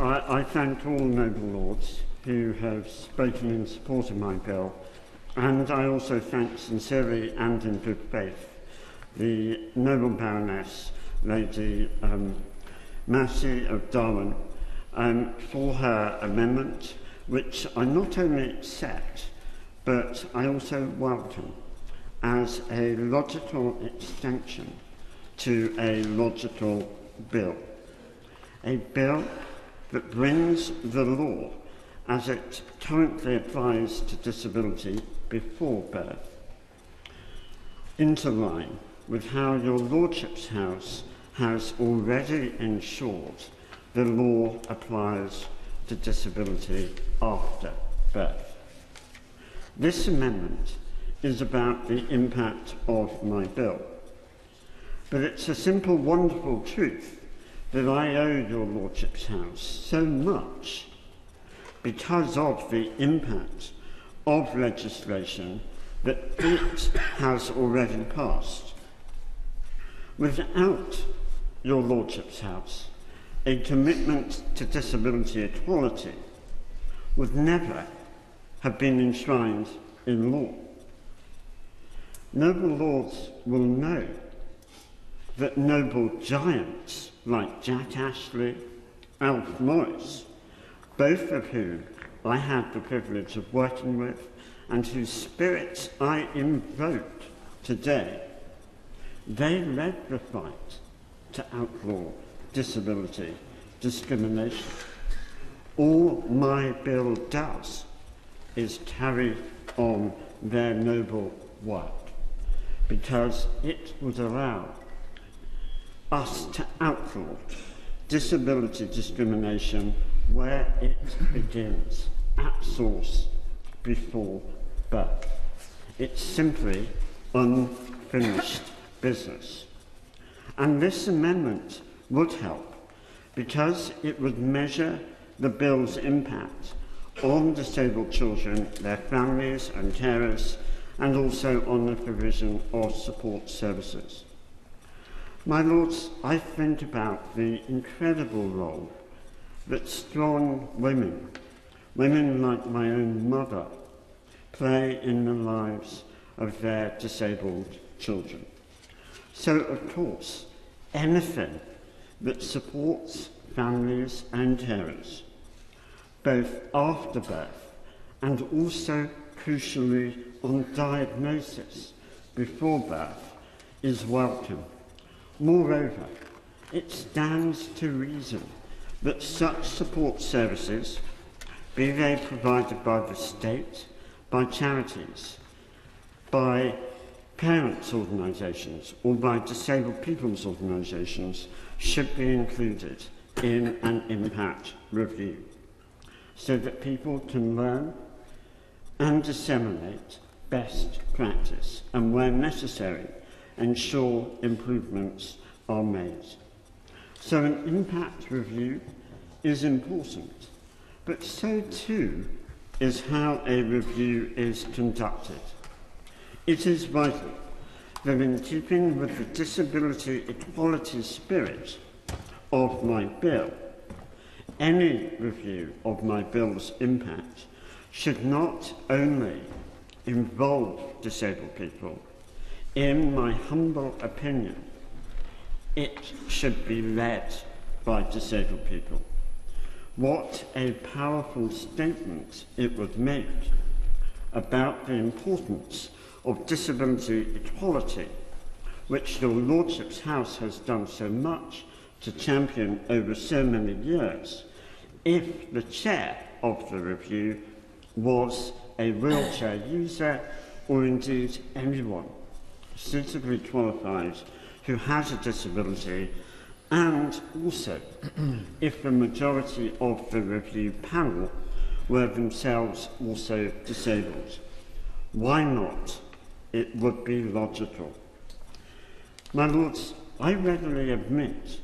I thank all noble lords who have spoken in support of my bill, and I also thank sincerely and in good faith the noble Baroness, Lady Massey of Darwen, for her amendment, which I not only accept, but I also welcome as a logical extension to a logical bill. A bill that brings the law as it currently applies to disability before birth into line with how your Lordships House has already ensured the law applies to disability after birth. This amendment is about the impact of my bill, but it's a simple, wonderful truth that I owe your Lordships House so much because of the impact of legislation that it has already passed. Without your Lordships House, a commitment to disability equality would never have been enshrined in law. Noble lords will know that noble giants like Jack Ashley, Alf Morris, both of whom I had the privilege of working with and whose spirits I invoke today, they led the fight to outlaw disability discrimination. All my bill does is carry on their noble work, because it would allow us to outlaw disability discrimination where it begins, at source, before birth. It's simply unfinished business. And this amendment would help because it would measure the bill's impact on disabled children, their families and carers, and also on the provision of support services. My lords, I think about the incredible role that strong women like my own mother, play in the lives of their disabled children. So, of course, anything that supports families and carers, both after birth and also, crucially, on diagnosis before birth, is welcome. Moreover, it stands to reason that such support services, be they provided by the state, by charities, by parents' organisations, or by disabled people's organisations, should be included in an impact review, so that people can learn and disseminate best practice, and where necessary, ensure improvements are made. So an impact review is important, but so too is how a review is conducted. It is vital that in keeping with the disability equality spirit of my bill, any review of my bill's impact should not only involve disabled people. In my humble opinion, it should be led by disabled people. What a powerful statement it would make about the importance of disability equality, which your Lordships House has done so much to champion over so many years, if the chair of the review was a wheelchair user, or indeed anyone suitably qualified who has a disability, and also if the majority of the review panel were themselves also disabled. Why not? It would be logical. My lords, I readily admit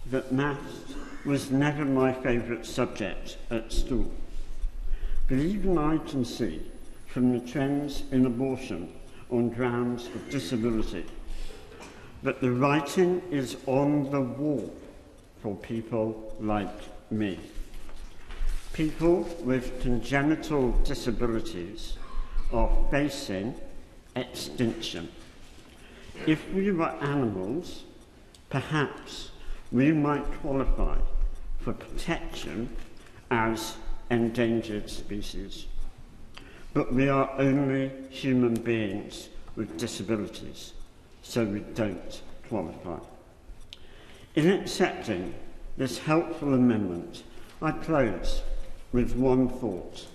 that maths was never my favourite subject at school, but even I can see from the trends in abortion on grounds of disability that the writing is on the wall for people like me. people with congenital disabilities are facing extinction. If we were animals, perhaps we might qualify for protection as endangered species. But we are only human beings with disabilities, so we don't qualify. In accepting this helpful amendment, I close with one thought.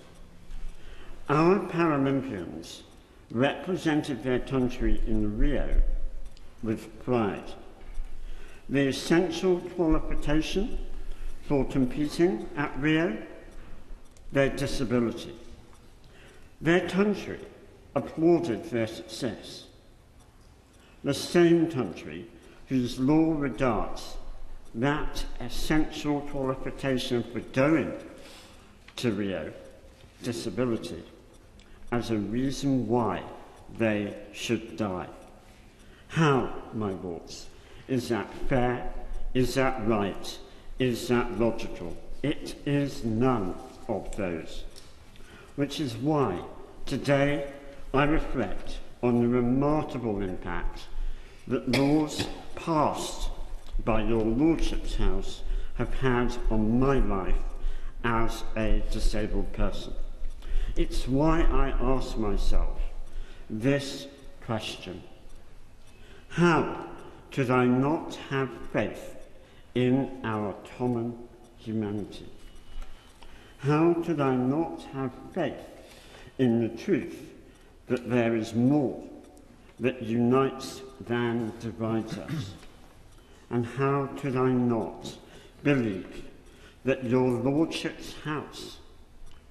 Our Paralympians represented their country in Rio with pride. The essential qualification for competing at Rio, their disability. Their country applauded their success. The same country whose law regards that essential qualification for going to Rio, disability, as a reason why they should die. How, my lords, is that fair? Is that right? Is that logical? It is none of those. Which is why today I reflect on the remarkable impact that laws passed by your Lordships House have had on my life as a disabled person. It's why I ask myself this question. How could I not have faith in our common humanity? How could I not have faith in the truth that there is more that unites than divides us? And how could I not believe that your Lordship's House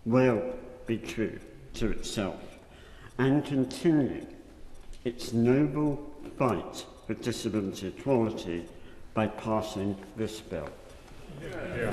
will be true to itself and continue its noble fight for disability equality by passing this bill? Yeah.